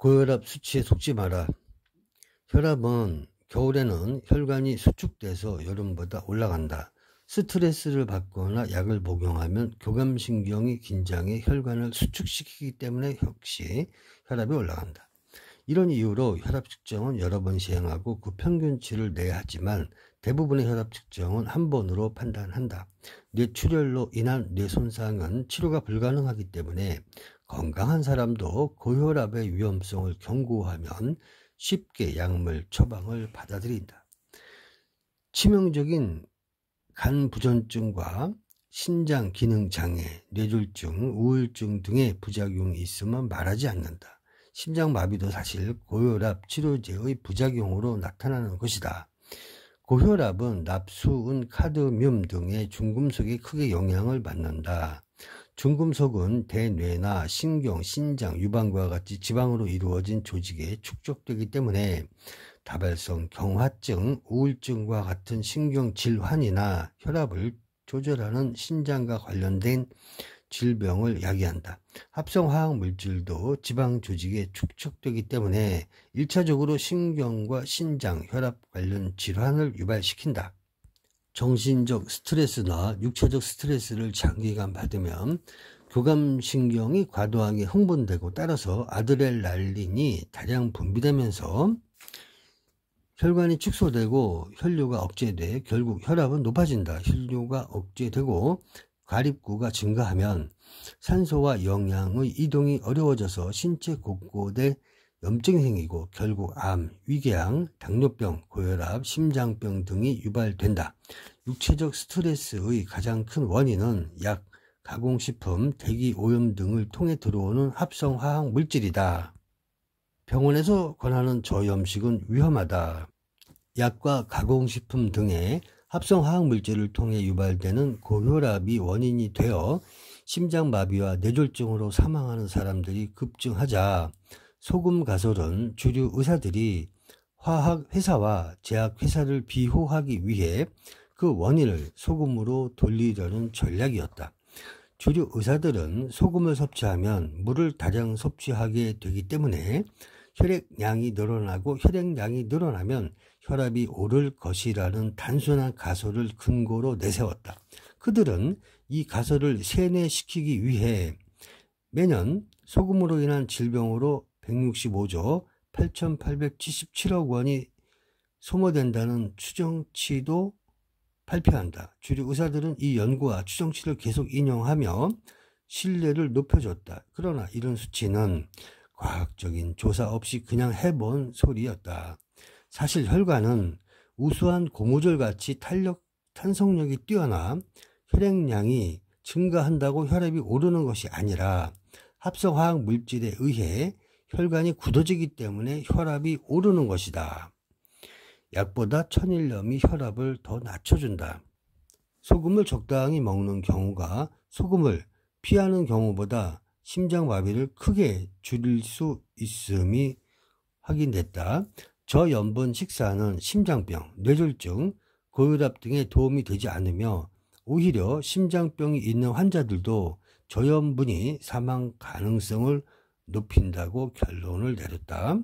고혈압 수치에 속지 마라. 혈압은 겨울에는 혈관이 수축돼서 여름보다 올라간다. 스트레스를 받거나 약을 복용하면 교감신경이 긴장해 혈관을 수축시키기 때문에 역시 혈압이 올라간다. 이런 이유로 혈압 측정은 여러 번 시행하고 그 평균치를 내야 하지만 대부분의 혈압 측정은 한 번으로 판단한다. 뇌출혈로 인한 뇌 손상은 치료가 불가능하기 때문에 건강한 사람도 고혈압의 위험성을 경고하면 쉽게 약물 처방을 받아들인다. 치명적인 간 부전증과 신장 기능 장애, 뇌졸중, 우울증 등의 부작용이 있으면 말하지 않는다. 심장마비도 사실 고혈압 치료제의 부작용으로 나타나는 것이다. 고혈압은 납수은, 카드뮴 등의 중금속에 크게 영향을 받는다. 중금속은 대뇌나 신경, 신장, 유방과 같이 지방으로 이루어진 조직에 축적되기 때문에 다발성 경화증, 우울증과 같은 신경질환이나 혈압을 조절하는 신장과 관련된 질병을 야기한다. 합성화학물질도 지방 조직에 축적되기 때문에 1차적으로 신경과 신장, 혈압 관련 질환을 유발시킨다. 정신적 스트레스나 육체적 스트레스를 장기간 받으면 교감신경이 과도하게 흥분되고 따라서 아드레날린이 다량 분비되면서 혈관이 축소되고 혈류가 억제돼 결국 혈압은 높아진다. 혈류가 억제되고 과립구가 증가하면 산소와 영양의 이동이 어려워져서 신체 곳곳에 염증이 생기고 결국 암, 위궤양, 당뇨병, 고혈압, 심장병 등이 유발된다. 육체적 스트레스의 가장 큰 원인은 약, 가공식품, 대기오염 등을 통해 들어오는 합성화학 물질이다. 병원에서 권하는 저염식은 위험하다. 약과 가공식품 등의 합성화학 물질을 통해 유발되는 고혈압이 원인이 되어 심장마비와 뇌졸중으로 사망하는 사람들이 급증하자 소금 가설은 주류 의사들이 화학회사와 제약회사를 비호하기 위해 그 원인을 소금으로 돌리려는 전략이었다. 주류 의사들은 소금을 섭취하면 물을 다량 섭취하게 되기 때문에 혈액량이 늘어나고 혈액량이 늘어나면 혈압이 오를 것이라는 단순한 가설을 근거로 내세웠다. 그들은 이 가설을 세뇌시키기 위해 매년 소금으로 인한 질병으로 165조 8,877억 원이 소모된다는 추정치도 발표한다. 주류 의사들은 이 연구와 추정치를 계속 인용하며 신뢰를 높여줬다. 그러나 이런 수치는 과학적인 조사 없이 그냥 해본 소리였다. 사실 혈관은 우수한 고무줄같이 탄성력이 뛰어나 혈액량이 증가한다고 혈압이 오르는 것이 아니라 합성화학 물질에 의해 혈관이 굳어지기 때문에 혈압이 오르는 것이다. 약보다 천일염이 혈압을 더 낮춰준다. 소금을 적당히 먹는 경우가 소금을 피하는 경우보다 심장마비를 크게 줄일 수 있음이 확인됐다. 저염분 식사는 심장병, 뇌졸중, 고혈압 등에 도움이 되지 않으며 오히려 심장병이 있는 환자들도 저염분이 사망 가능성을 높인다고 결론을 내렸다.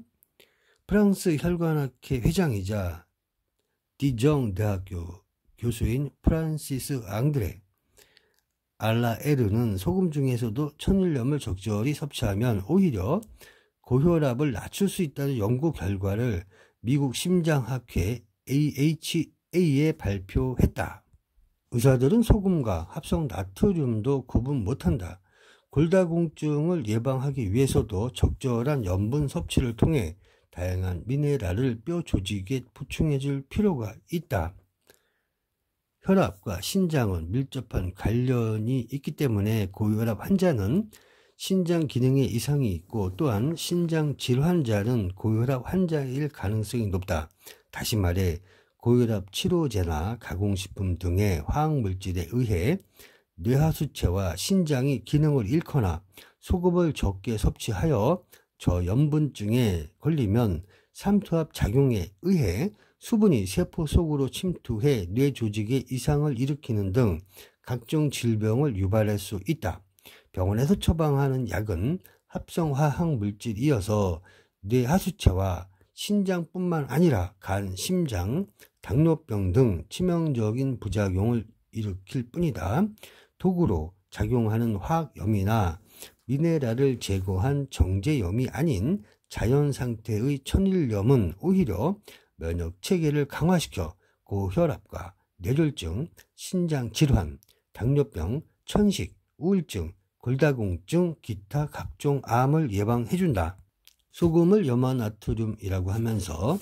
프랑스 혈관학회 회장이자 디정 대학교 교수인 프란시스 앙드레 알라에르는 소금 중에서도 천일염을 적절히 섭취하면 오히려 고혈압을 낮출 수 있다는 연구 결과를 미국 심장학회 AHA에 발표했다. 의사들은 소금과 합성 나트륨도 구분 못한다. 골다공증을 예방하기 위해서도 적절한 염분 섭취를 통해 다양한 미네랄을 뼈 조직에 보충해 줄 필요가 있다. 혈압과 신장은 밀접한 관련이 있기 때문에 고혈압 환자는 신장 기능에 이상이 있고 또한 신장 질환자는 고혈압 환자일 가능성이 높다. 다시 말해 고혈압 치료제나 가공식품 등의 화학물질에 의해 뇌하수체와 신장이 기능을 잃거나 소금을 적게 섭취하여 저염분증에 걸리면 삼투압 작용에 의해 수분이 세포 속으로 침투해 뇌 조직에 이상을 일으키는 등 각종 질병을 유발할 수 있다. 병원에서 처방하는 약은 합성화학 물질이어서 뇌 하수체와 신장뿐만 아니라 간, 심장, 당뇨병 등 치명적인 부작용을 일으킬 뿐이다. 도구로 작용하는 화학염이나 미네랄을 제거한 정제염이 아닌 자연 상태의 천일염은 오히려 면역 체계를 강화시켜 고혈압과 뇌졸중, 신장질환, 당뇨병, 천식, 우울증, 골다공증, 기타 각종 암을 예방해준다. 소금을 염화나트륨이라고 하면서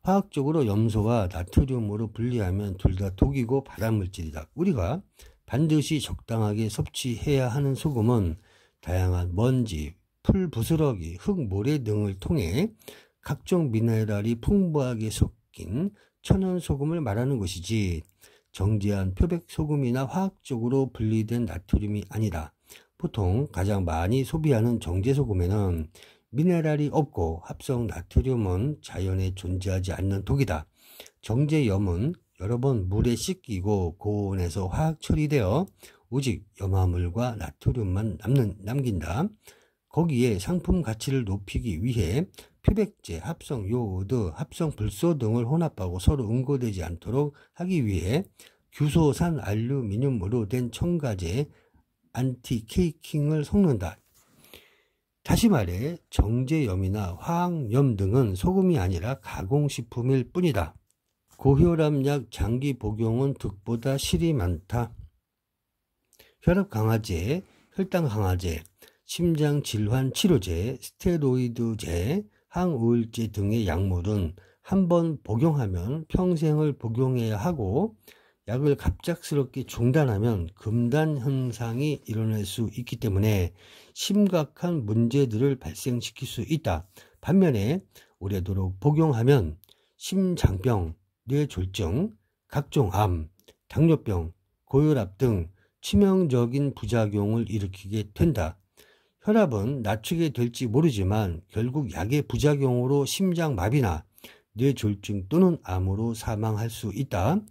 화학적으로 염소와 나트륨으로 분리하면 둘 다 독이고 발암물질이다. 우리가 반드시 적당하게 섭취해야 하는 소금은 다양한 먼지, 풀 부스러기, 흙, 모래 등을 통해 각종 미네랄이 풍부하게 섞인 천연소금을 말하는 것이지 정제한 표백소금이나 화학적으로 분리된 나트륨이 아니다. 보통 가장 많이 소비하는 정제소금에는 미네랄이 없고 합성 나트륨은 자연에 존재하지 않는 독이다. 정제염은 여러 번 물에 씻기고 고온에서 화학 처리되어 오직 염화물과 나트륨만 남긴다. 거기에 상품 가치를 높이기 위해 표백제, 합성 요오드, 합성 불소 등을 혼합하고 서로 응고되지 않도록 하기 위해 규소산 알루미늄으로 된 첨가제 안티케이킹을 섞는다. 다시 말해 정제염이나 화학염 등은 소금이 아니라 가공식품일 뿐이다. 고혈압약 장기 복용은 득보다 실이 많다. 혈압 강화제, 혈당 강화제, 심장질환 치료제, 스테로이드제, 항우울제 등의 약물은 한 번 복용하면 평생을 복용해야 하고 약을 갑작스럽게 중단하면 금단 현상이 일어날 수 있기 때문에 심각한 문제들을 발생시킬 수 있다. 반면에 오래도록 복용하면 심장병, 뇌졸중, 각종 암, 당뇨병, 고혈압 등 치명적인 부작용을 일으키게 된다. 혈압은 낮추게 될지 모르지만 결국 약의 부작용으로 심장마비나 뇌졸중 또는 암으로 사망할 수 있다.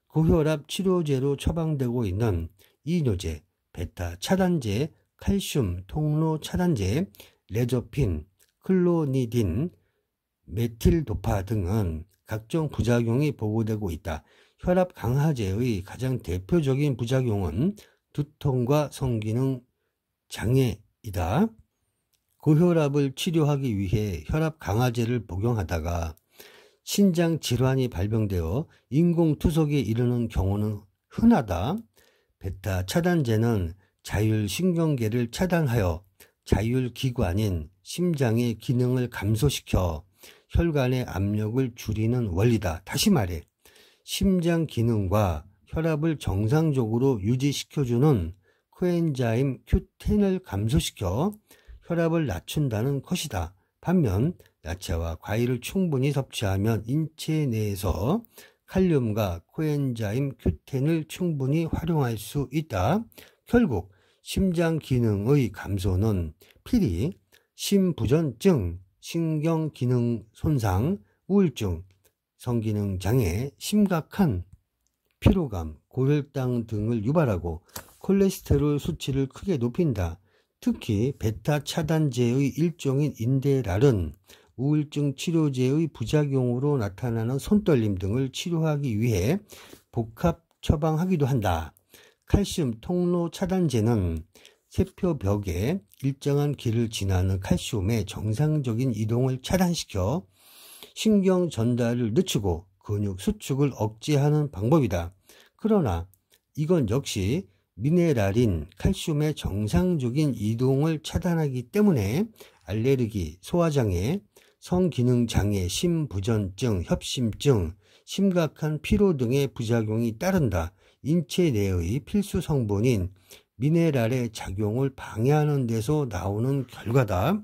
고혈압 치료제로 처방되고 있는 이뇨제, 베타 차단제, 칼슘 통로 차단제, 레저핀, 클로니딘, 메틸도파 등은 각종 부작용이 보고되고 있다. 혈압 강화제의 가장 대표적인 부작용은 두통과 성기능 장애이다. 고혈압을 치료하기 위해 혈압 강화제를 복용하다가 신장 질환이 발병되어 인공투석에 이르는 경우는 흔하다. 베타 차단제는 자율신경계를 차단하여 자율기관인 심장의 기능을 감소시켜 혈관의 압력을 줄이는 원리다. 다시 말해 심장 기능과 혈압을 정상적으로 유지시켜주는 코엔자임 Q10을 감소시켜 혈압을 낮춘다는 것이다. 반면 야채와 과일을 충분히 섭취하면 인체 내에서 칼륨과 코엔자임 Q10을 충분히 활용할 수 있다. 결국 심장 기능의 감소는 필히 심부전증, 신경기능 손상, 우울증, 성기능 장애, 심각한 피로감, 고혈당 등을 유발하고 콜레스테롤 수치를 크게 높인다. 특히 베타 차단제의 일종인 인데랄은 우울증 치료제의 부작용으로 나타나는 손떨림 등을 치료하기 위해 복합 처방하기도 한다. 칼슘 통로 차단제는 세포벽에 일정한 길을 지나는 칼슘의 정상적인 이동을 차단시켜 신경 전달을 늦추고 근육 수축을 억제하는 방법이다. 그러나 이건 역시 미네랄인 칼슘의 정상적인 이동을 차단하기 때문에 알레르기, 소화장애, 성기능장애, 심부전증, 협심증, 심각한 피로 등의 부작용이 따른다. 인체 내의 필수 성분인 미네랄의 작용을 방해하는 데서 나오는 결과다.